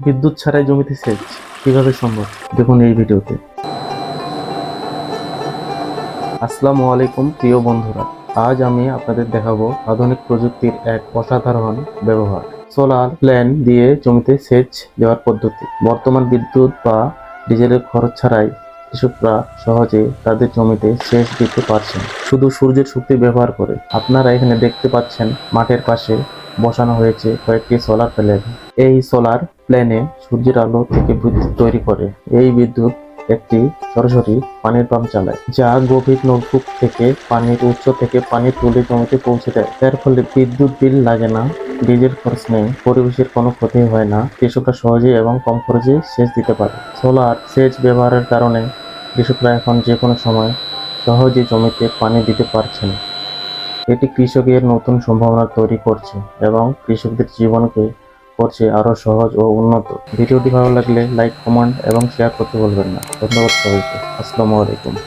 বিদ্যুৎ ছাড়াই জমিতে সেচ কিভাবে সম্ভব, দেখুন এই ভিডিওতে। আসসালামু আলাইকুম প্রিয় বন্ধুরা, আজ আমি আপনাদের দেখাবো আধুনিক প্রযুক্তির এক অসাধারণ ব্যবহার, সোলার প্ল্যান দিয়ে জমিতে সেচ দেওয়ার পদ্ধতি। বর্তমান বিদ্যুৎ বা ডিজেলের খরচ ছাড়াই কৃষকরা সহজে তাদের জমিতে সেচ দিতে পারছেন শুধু সূর্যের শক্তি ব্যবহার করে। আপনারা এখানে দেখতে পাচ্ছেন মাঠের পাশে বসানো হয়েছে কয়েকটি সোলার প্যানেল। এই সোলার প্ল্যানে সূর্যের আলো থেকে বিদ্যুৎ তৈরি করে। এই বিদ্যুৎ একটি সরাসরি পানির পাম্প চালায়, যা গভীর নলকূপ থেকে পানির উৎস থেকে পানি তুলে জমিতে পৌঁছে দেয়। এর ফলে বিদ্যুৎ বিল লাগে না, ডিজেল খরচ নেই, পরিবেশের কোনো ক্ষতি হয় না। কৃষকরা সহজে এবং কম খরচে সেচ দিতে পারে। সোলার সেচ ব্যবহারের কারণে কৃষকরা এখন যে কোনো সময় সহজে জমিতে পানি দিতে পারছেন। এটি কৃষকের নতুন সম্ভাবনা তৈরি করছে এবং কৃষকদের জীবনকে করছে আরো সহজ ও উন্নত। ভিডিওটি ভালো লাগলে লাইক, কমেন্ট এবং শেয়ার করতে ভুলবেন না। ধন্যবাদ সবাইকে। আসসালামু আলাইকুম।